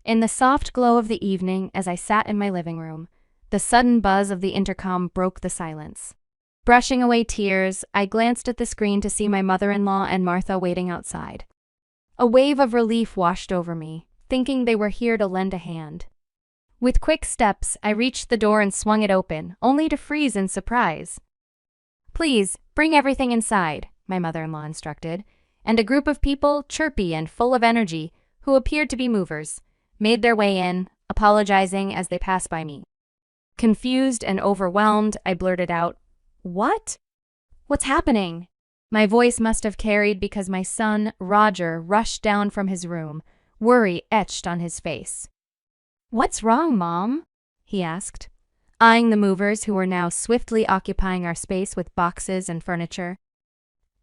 In the soft glow of the evening, as I sat in my living room, the sudden buzz of the intercom broke the silence. Brushing away tears, I glanced at the screen to see my mother-in-law and Martha waiting outside. A wave of relief washed over me, thinking they were here to lend a hand. With quick steps, I reached the door and swung it open, only to freeze in surprise. "Please, bring everything inside," my mother-in-law instructed, and a group of people, chirpy and full of energy, who appeared to be movers, made their way in, apologizing as they passed by me. Confused and overwhelmed, I blurted out, "What? What's happening?" My voice must have carried because my son, Roger, rushed down from his room, worry etched on his face. "What's wrong, Mom?" he asked, eyeing the movers who were now swiftly occupying our space with boxes and furniture.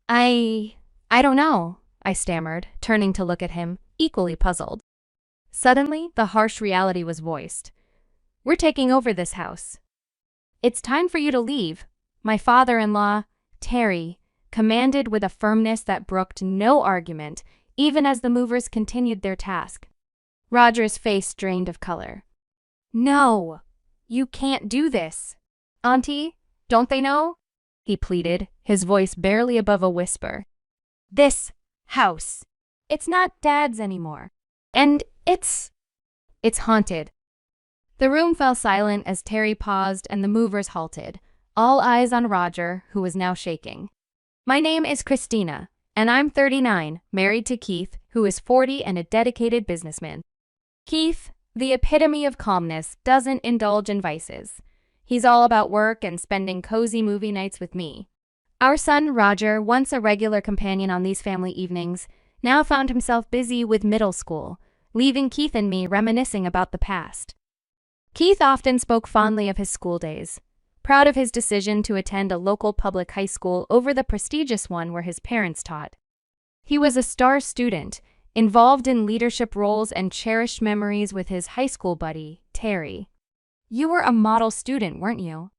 I don't know," I stammered, turning to look at him, equally puzzled. Suddenly, the harsh reality was voiced. "We're taking over this house. It's time for you to leave," my father-in-law, Terry, commanded with a firmness that brooked no argument, even as the movers continued their task. Roger's face drained of color. "No, you can't do this. Auntie, don't they know?" he pleaded, his voice barely above a whisper. "This house, it's not Dad's anymore. And it's haunted." The room fell silent as Terry paused and the movers halted, all eyes on Roger, who was now shaking. "My name is Christina, and I'm 39, married to Keith, who is 40 and a dedicated businessman. Keith, the epitome of calmness, doesn't indulge in vices. He's all about work and spending cozy movie nights with me. Our son, Roger, once a regular companion on these family evenings, now found himself busy with middle school, leaving Keith and me reminiscing about the past. Keith often spoke fondly of his school days, proud of his decision to attend a local public high school over the prestigious one where his parents taught. He was a star student, involved in leadership roles and cherished memories with his high school buddy, Terry. "You were a model student, weren't you?"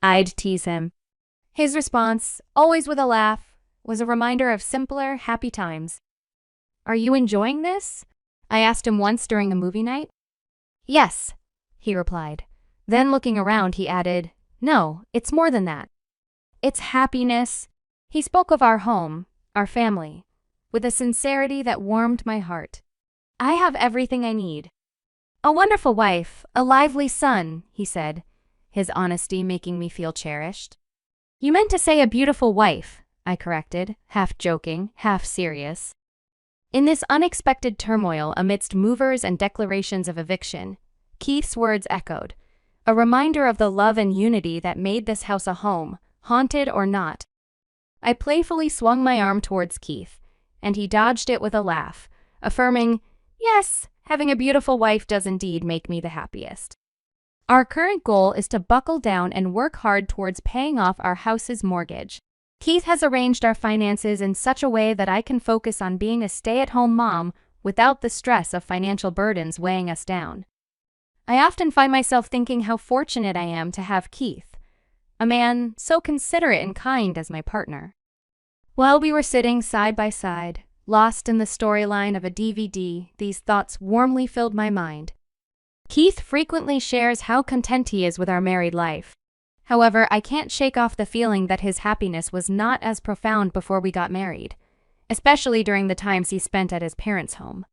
I'd tease him. His response, always with a laugh, was a reminder of simpler, happy times. "Are you enjoying this?" I asked him once during a movie night. "Yes," he replied. Then looking around, he added, "No, it's more than that. It's happiness." He spoke of our home, our family, with a sincerity that warmed my heart. "I have everything I need. A wonderful wife, a lively son," he said, his honesty making me feel cherished. "You meant to say a beautiful wife," I corrected, half joking, half serious. In this unexpected turmoil amidst movers and declarations of eviction, Keith's words echoed, a reminder of the love and unity that made this house a home, haunted or not. I playfully swung my arm towards Keith, and he dodged it with a laugh, affirming, "Yes, having a beautiful wife does indeed make me the happiest." Our current goal is to buckle down and work hard towards paying off our house's mortgage. Keith has arranged our finances in such a way that I can focus on being a stay-at-home mom without the stress of financial burdens weighing us down. I often find myself thinking how fortunate I am to have Keith, a man so considerate and kind as my partner. While we were sitting side by side, lost in the storyline of a DVD, these thoughts warmly filled my mind. Keith frequently shares how content he is with our married life. However, I can't shake off the feeling that his happiness was not as profound before we got married, especially during the times he spent at his parents' home.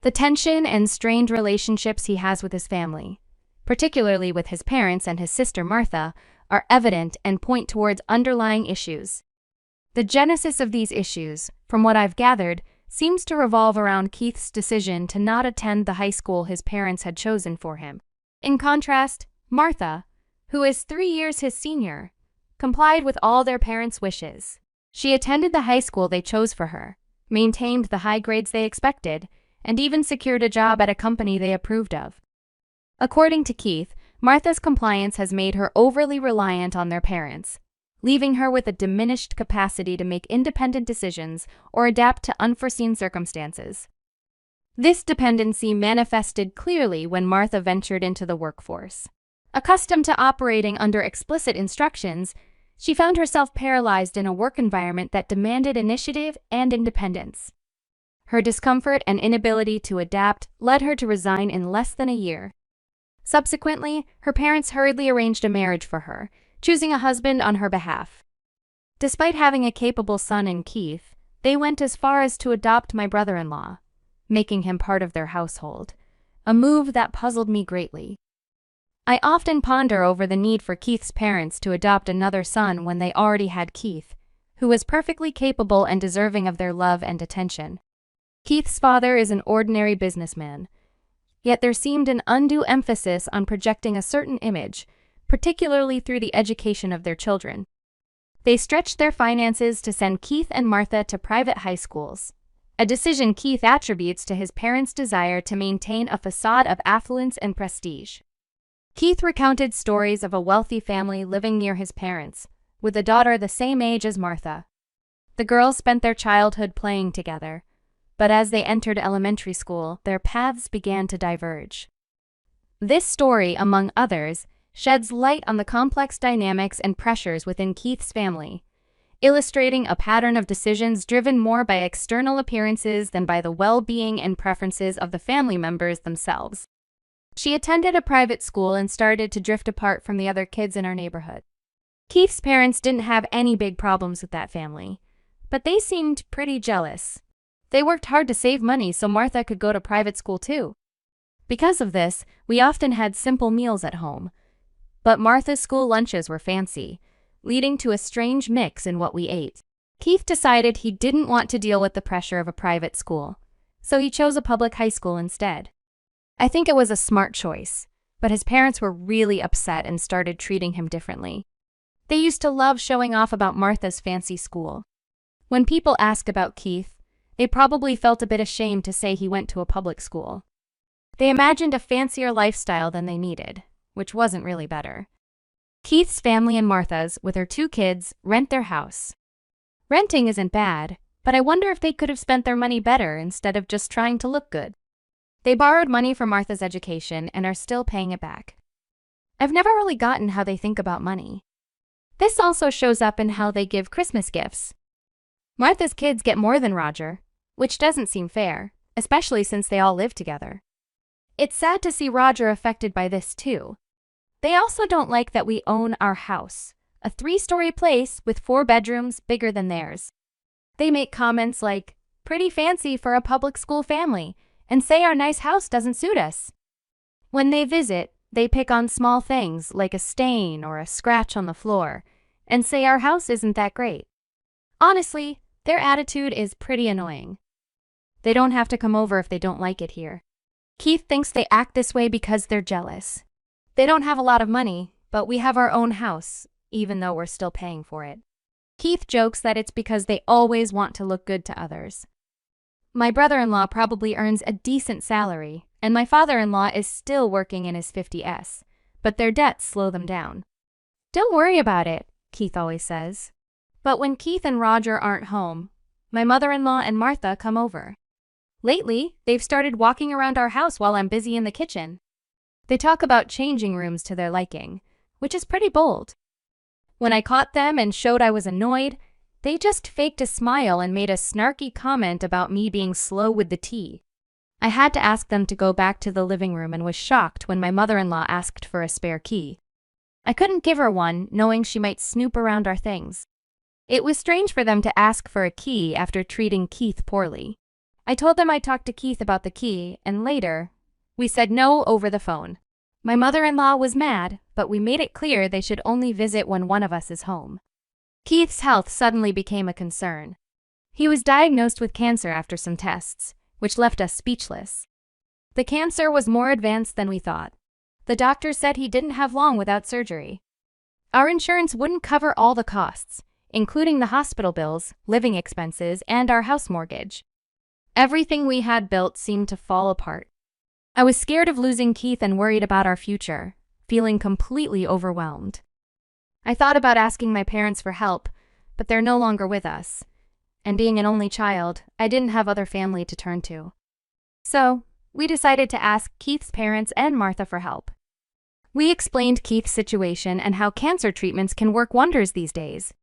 The tension and strained relationships he has with his family, particularly with his parents and his sister Martha, are evident and point towards underlying issues. The genesis of these issues, from what I've gathered, seems to revolve around Keith's decision to not attend the high school his parents had chosen for him. In contrast, Martha, who is 3 years his senior, complied with all their parents' wishes. She attended the high school they chose for her, maintained the high grades they expected, and even secured a job at a company they approved of. According to Keith, Martha's compliance has made her overly reliant on their parents, leaving her with a diminished capacity to make independent decisions or adapt to unforeseen circumstances. This dependency manifested clearly when Martha ventured into the workforce. Accustomed to operating under explicit instructions, she found herself paralyzed in a work environment that demanded initiative and independence. Her discomfort and inability to adapt led her to resign in less than a year. Subsequently, her parents hurriedly arranged a marriage for her, choosing a husband on her behalf. Despite having a capable son in Keith, they went as far as to adopt my brother-in-law, making him part of their household, a move that puzzled me greatly. I often ponder over the need for Keith's parents to adopt another son when they already had Keith, who was perfectly capable and deserving of their love and attention. Keith's father is an ordinary businessman, yet there seemed an undue emphasis on projecting a certain image, particularly through the education of their children. They stretched their finances to send Keith and Martha to private high schools, a decision Keith attributes to his parents' desire to maintain a facade of affluence and prestige. Keith recounted stories of a wealthy family living near his parents, with a daughter the same age as Martha. The girls spent their childhood playing together, but as they entered elementary school, their paths began to diverge. This story, among others, sheds light on the complex dynamics and pressures within Keith's family, illustrating a pattern of decisions driven more by external appearances than by the well-being and preferences of the family members themselves. She attended a private school and started to drift apart from the other kids in our neighborhood. Keith's parents didn't have any big problems with that family, but they seemed pretty jealous. They worked hard to save money so Martha could go to private school too. Because of this, we often had simple meals at home, but Martha's school lunches were fancy, leading to a strange mix in what we ate. Keith decided he didn't want to deal with the pressure of a private school, so he chose a public high school instead. I think it was a smart choice, but his parents were really upset and started treating him differently. They used to love showing off about Martha's fancy school. When people asked about Keith, they probably felt a bit ashamed to say he went to a public school. They imagined a fancier lifestyle than they needed, which wasn't really better. Keith's family and Martha's, with her 2 kids, rent their house. Renting isn't bad, but I wonder if they could have spent their money better instead of just trying to look good. They borrowed money for Martha's education and are still paying it back. I've never really gotten how they think about money. This also shows up in how they give Christmas gifts. Martha's kids get more than Roger, which doesn't seem fair, especially since they all live together. It's sad to see Roger affected by this too. They also don't like that we own our house, a 3-story place with 4 bedrooms bigger than theirs. They make comments like, "Pretty fancy for a public school family," and say our nice house doesn't suit us. When they visit, they pick on small things like a stain or a scratch on the floor, and say our house isn't that great. Honestly, their attitude is pretty annoying. They don't have to come over if they don't like it here. Keith thinks they act this way because they're jealous. They don't have a lot of money, but we have our own house, even though we're still paying for it. Keith jokes that it's because they always want to look good to others. My brother-in-law probably earns a decent salary, and my father-in-law is still working in his 50s, but their debts slow them down. "Don't worry about it," Keith always says. But when Keith and Roger aren't home, my mother-in-law and Martha come over. Lately, they've started walking around our house while I'm busy in the kitchen. They talk about changing rooms to their liking, which is pretty bold. When I caught them and showed I was annoyed, they just faked a smile and made a snarky comment about me being slow with the tea. I had to ask them to go back to the living room and was shocked when my mother-in-law asked for a spare key. I couldn't give her one, knowing she might snoop around our things. It was strange for them to ask for a key after treating Keith poorly. I told them I'd talk to Keith about the key, and later, we said no over the phone. My mother-in-law was mad, but we made it clear they should only visit when one of us is home. Keith's health suddenly became a concern. He was diagnosed with cancer after some tests, which left us speechless. The cancer was more advanced than we thought. The doctor said he didn't have long without surgery. Our insurance wouldn't cover all the costs, including the hospital bills, living expenses, and our house mortgage. Everything we had built seemed to fall apart. I was scared of losing Keith and worried about our future, feeling completely overwhelmed. I thought about asking my parents for help, but they're no longer with us. And being an only child, I didn't have other family to turn to. So, we decided to ask Keith's parents and Martha for help. We explained Keith's situation and how cancer treatments can work wonders these days.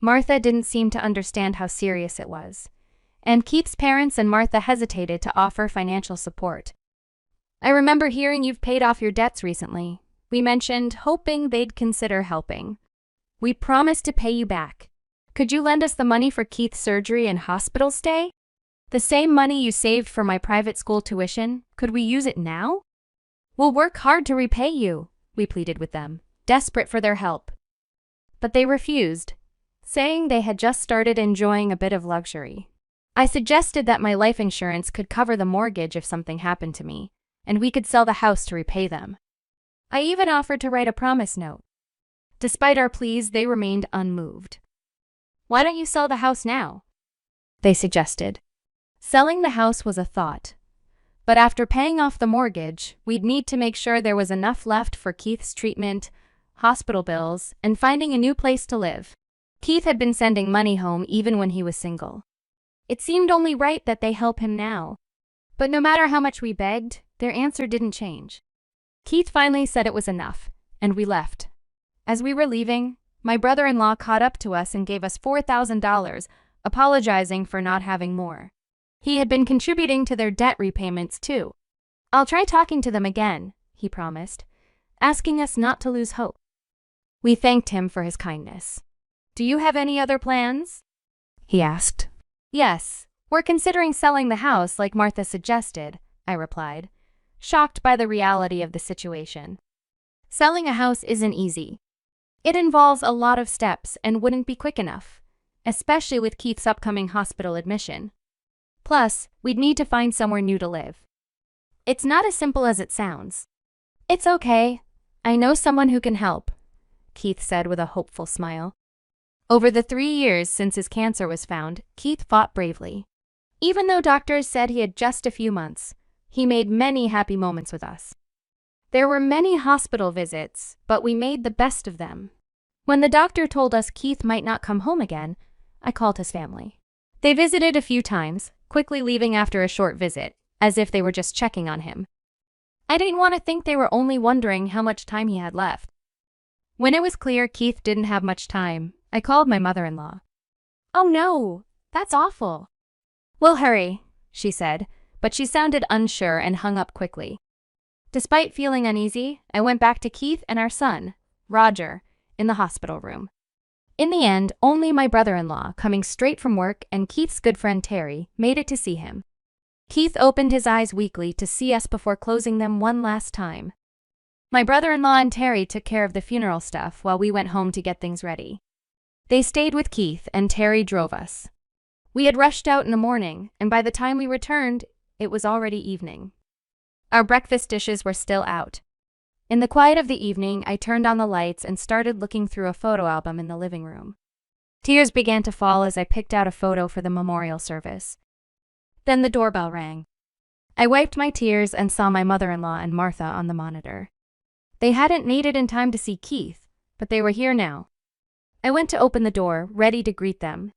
Martha didn't seem to understand how serious it was, and Keith's parents and Martha hesitated to offer financial support. "I remember hearing you've paid off your debts recently," we mentioned, hoping they'd consider helping. "We promise to pay you back. Could you lend us the money for Keith's surgery and hospital stay? The same money you saved for my private school tuition, could we use it now? We'll work hard to repay you," we pleaded with them, desperate for their help. But they refused, saying they had just started enjoying a bit of luxury. I suggested that my life insurance could cover the mortgage if something happened to me, and we could sell the house to repay them. I even offered to write a promise note. Despite our pleas, they remained unmoved. "Why don't you sell the house now?" they suggested. Selling the house was a thought. But after paying off the mortgage, we'd need to make sure there was enough left for Keith's treatment, hospital bills, and finding a new place to live. Keith had been sending money home even when he was single. It seemed only right that they help him now. But no matter how much we begged, their answer didn't change. Keith finally said it was enough, and we left. As we were leaving, my brother-in-law caught up to us and gave us $4,000, apologizing for not having more. He had been contributing to their debt repayments too. "I'll try talking to them again," he promised, asking us not to lose hope. We thanked him for his kindness. "Do you have any other plans?" he asked. "Yes, we're considering selling the house like Martha suggested," I replied, shocked by the reality of the situation. Selling a house isn't easy. It involves a lot of steps and wouldn't be quick enough, especially with Keith's upcoming hospital admission. Plus, we'd need to find somewhere new to live. It's not as simple as it sounds. "It's okay. I know someone who can help," Keith said with a hopeful smile. Over the 3 years since his cancer was found, Keith fought bravely. Even though doctors said he had just a few months, he made many happy moments with us. There were many hospital visits, but we made the best of them. When the doctor told us Keith might not come home again, I called his family. They visited a few times, quickly leaving after a short visit, as if they were just checking on him. I didn't want to think they were only wondering how much time he had left. When it was clear Keith didn't have much time, I called my mother-in-law. "Oh no, that's awful." "We'll hurry," she said, but she sounded unsure and hung up quickly. Despite feeling uneasy, I went back to Keith and our son, Roger, in the hospital room. In the end, only my brother-in-law, coming straight from work, and Keith's good friend Terry, made it to see him. Keith opened his eyes weakly to see us before closing them one last time. My brother-in-law and Terry took care of the funeral stuff while we went home to get things ready. They stayed with Keith, and Terry drove us. We had rushed out in the morning, and by the time we returned, it was already evening. Our breakfast dishes were still out. In the quiet of the evening, I turned on the lights and started looking through a photo album in the living room. Tears began to fall as I picked out a photo for the memorial service. Then the doorbell rang. I wiped my tears and saw my mother-in-law and Martha on the monitor. They hadn't made it in time to see Keith, but they were here now. I went to open the door, ready to greet them.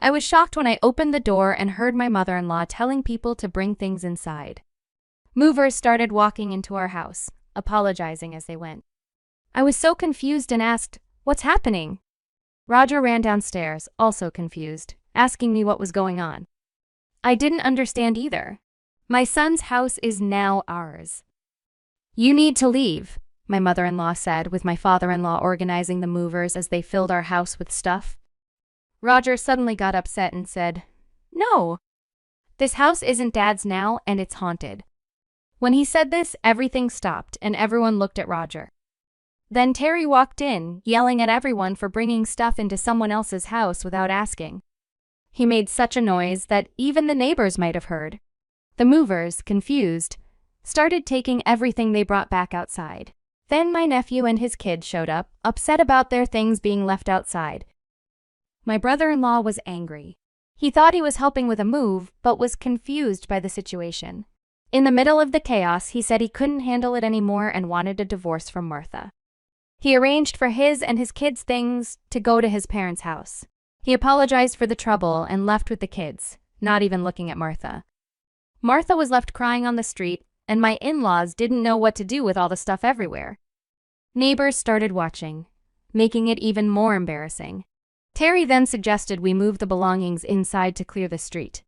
I was shocked when I opened the door and heard my mother-in-law telling people to bring things inside. Movers started walking into our house, apologizing as they went. I was so confused and asked, "What's happening?" Roger ran downstairs, also confused, asking me what was going on. I didn't understand either. "My son's house is now ours." "You need to leave," my mother-in-law said, with my father-in-law organizing the movers as they filled our house with stuff. Roger suddenly got upset and said, "No. This house isn't Dad's now, and it's haunted." When he said this, everything stopped and everyone looked at Roger. Then Terry walked in, yelling at everyone for bringing stuff into someone else's house without asking. He made such a noise that even the neighbors might have heard. The movers, confused, started taking everything they brought back outside. Then my nephew and his kids showed up, upset about their things being left outside. My brother-in-law was angry. He thought he was helping with a move, but was confused by the situation. In the middle of the chaos, he said he couldn't handle it anymore and wanted a divorce from Martha. He arranged for his and his kids' things to go to his parents' house. He apologized for the trouble and left with the kids, not even looking at Martha. Martha was left crying on the street, and my in-laws didn't know what to do with all the stuff everywhere. Neighbors started watching, making it even more embarrassing. Terry then suggested we move the belongings inside to clear the street.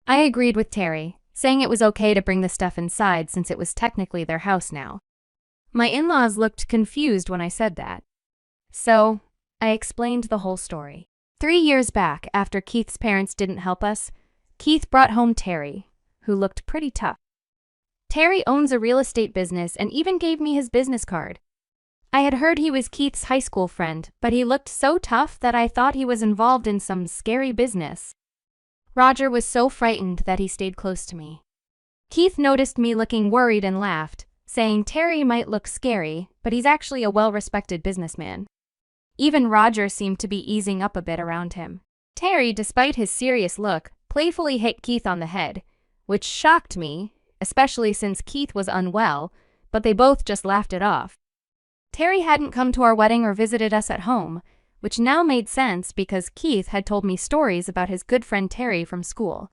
I agreed with Terry, saying it was okay to bring the stuff inside since it was technically their house now. My in-laws looked confused when I said that. So, I explained the whole story. 3 years back, after Keith's parents didn't help us, Keith brought home Terry, who looked pretty tough. Terry owns a real estate business and even gave me his business card. I had heard he was Keith's high school friend, but he looked so tough that I thought he was involved in some scary business. Roger was so frightened that he stayed close to me. Keith noticed me looking worried and laughed, saying Terry might look scary, but he's actually a well-respected businessman. Even Roger seemed to be easing up a bit around him. Terry, despite his serious look, playfully hit Keith on the head, which shocked me, especially since Keith was unwell, but they both just laughed it off. Terry hadn't come to our wedding or visited us at home, which now made sense because Keith had told me stories about his good friend Terry from school.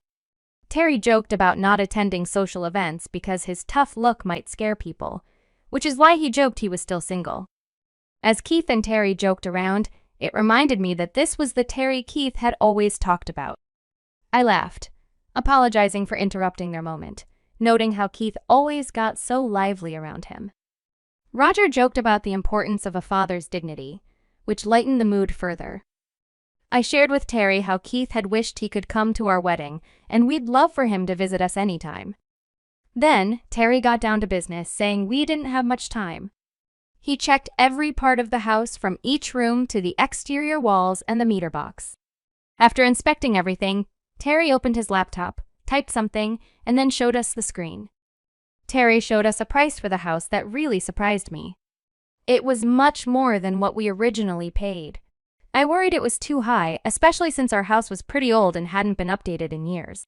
Terry joked about not attending social events because his tough look might scare people, which is why he joked he was still single. As Keith and Terry joked around, it reminded me that this was the Terry Keith had always talked about. I laughed, apologizing for interrupting their moment, noting how Keith always got so lively around him. Roger joked about the importance of a father's dignity, which lightened the mood further. I shared with Terry how Keith had wished he could come to our wedding, and we'd love for him to visit us anytime. Then, Terry got down to business, saying we didn't have much time. He checked every part of the house from each room to the exterior walls and the meter box. After inspecting everything, Terry opened his laptop, typed something, and then showed us the screen. Terry showed us a price for the house that really surprised me. It was much more than what we originally paid. I worried it was too high, especially since our house was pretty old and hadn't been updated in years.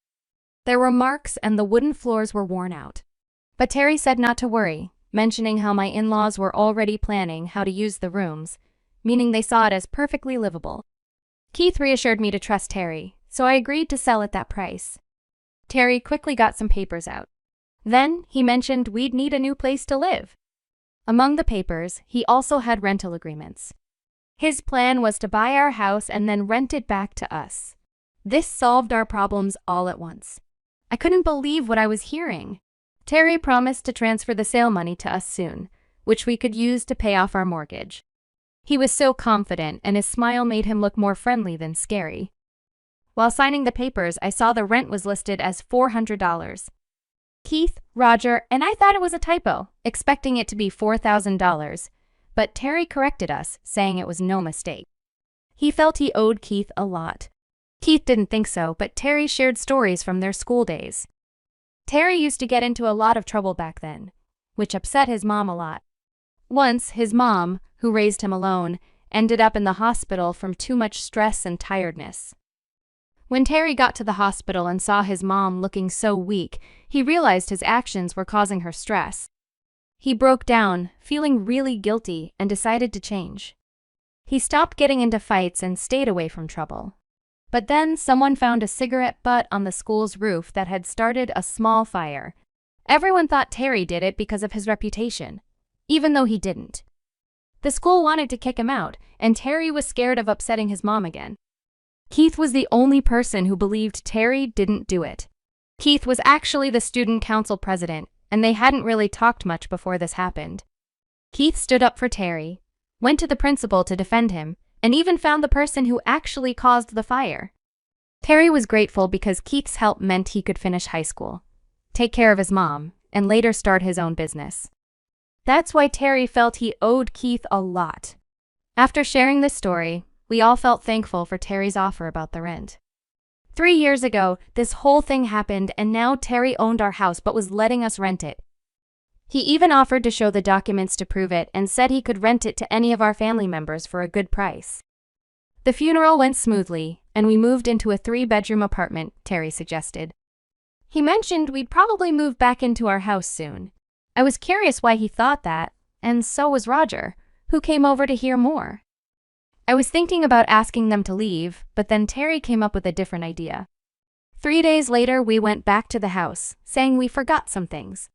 There were marks and the wooden floors were worn out. But Terry said not to worry, mentioning how my in-laws were already planning how to use the rooms, meaning they saw it as perfectly livable. Keith reassured me to trust Terry, so I agreed to sell at that price. Terry quickly got some papers out. Then, he mentioned we'd need a new place to live. Among the papers, he also had rental agreements. His plan was to buy our house and then rent it back to us. This solved our problems all at once. I couldn't believe what I was hearing. Terry promised to transfer the sale money to us soon, which we could use to pay off our mortgage. He was so confident, and his smile made him look more friendly than scary. While signing the papers, I saw the rent was listed as $400. Keith, Roger, and I thought it was a typo, expecting it to be $4,000, but Terry corrected us, saying it was no mistake. He felt he owed Keith a lot. Keith didn't think so, but Terry shared stories from their school days. Terry used to get into a lot of trouble back then, which upset his mom a lot. Once, his mom, who raised him alone, ended up in the hospital from too much stress and tiredness. When Terry got to the hospital and saw his mom looking so weak, he realized his actions were causing her stress. He broke down, feeling really guilty, and decided to change. He stopped getting into fights and stayed away from trouble. But then someone found a cigarette butt on the school's roof that had started a small fire. Everyone thought Terry did it because of his reputation, even though he didn't. The school wanted to kick him out, and Terry was scared of upsetting his mom again. Keith was the only person who believed Terry didn't do it. Keith was actually the student council president, and they hadn't really talked much before this happened. Keith stood up for Terry, went to the principal to defend him, and even found the person who actually caused the fire. Terry was grateful because Keith's help meant he could finish high school, take care of his mom, and later start his own business. That's why Terry felt he owed Keith a lot. After sharing this story, we all felt thankful for Terry's offer about the rent. 3 years ago, this whole thing happened, and now Terry owned our house but was letting us rent it. He even offered to show the documents to prove it and said he could rent it to any of our family members for a good price. The funeral went smoothly, and we moved into a 3-bedroom apartment, Terry suggested. He mentioned we'd probably move back into our house soon. I was curious why he thought that, and so was Roger, who came over to hear more. I was thinking about asking them to leave, but then Terry came up with a different idea. 3 days later, we went back to the house, saying we forgot some things.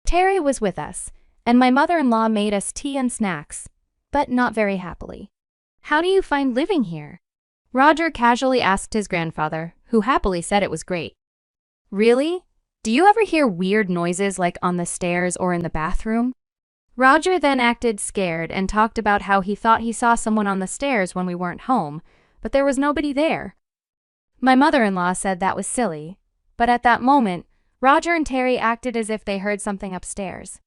Terry was with us, and my mother-in-law made us tea and snacks, but not very happily. "How do you find living here?" Roger casually asked his grandfather, who happily said it was great. Really? Do you ever hear weird noises like on the stairs or in the bathroom? Roger then acted scared and talked about how he thought he saw someone on the stairs when we weren't home, but there was nobody there. My mother-in-law said that was silly, but at that moment, Roger and Terry acted as if they heard something upstairs.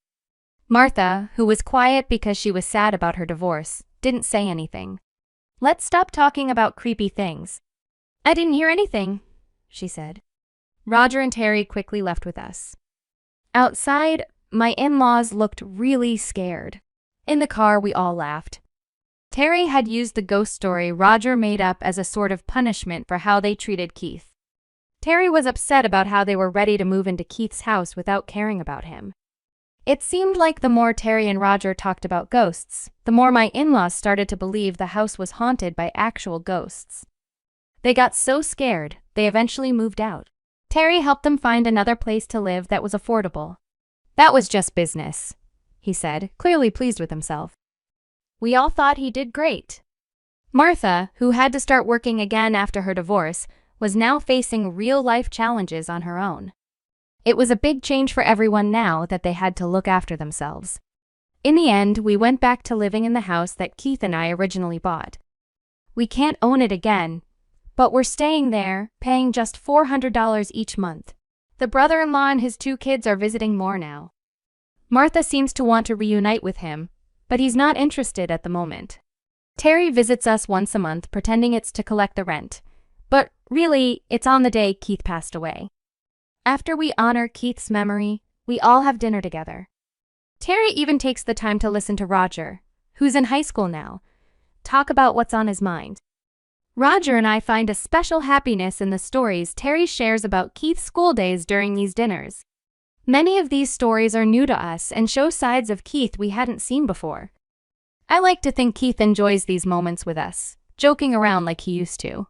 Martha, who was quiet because she was sad about her divorce, didn't say anything. "Let's stop talking about creepy things." "I didn't hear anything," she said. Roger and Terry quickly left with us. Outside, my in-laws looked really scared. In the car, we all laughed. Terry had used the ghost story Roger made up as a sort of punishment for how they treated Keith. Terry was upset about how they were ready to move into Keith's house without caring about him. It seemed like the more Terry and Roger talked about ghosts, the more my in-laws started to believe the house was haunted by actual ghosts. They got so scared, they eventually moved out. Terry helped them find another place to live that was affordable. "That was just business," he said, clearly pleased with himself. We all thought he did great. Martha, who had to start working again after her divorce, was now facing real-life challenges on her own. It was a big change for everyone now that they had to look after themselves. In the end, we went back to living in the house that Keith and I originally bought. We can't own it again, but we're staying there, paying just $400 each month. The brother-in-law and his 2 kids are visiting more now. Martha seems to want to reunite with him, but he's not interested at the moment. Terry visits us once a month, pretending it's to collect the rent, but really, it's on the day Keith passed away. After we honor Keith's memory, we all have dinner together. Terry even takes the time to listen to Roger, who's in high school now, talk about what's on his mind. Roger and I find a special happiness in the stories Terry shares about Keith's school days during these dinners. Many of these stories are new to us and show sides of Keith we hadn't seen before. I like to think Keith enjoys these moments with us, joking around like he used to.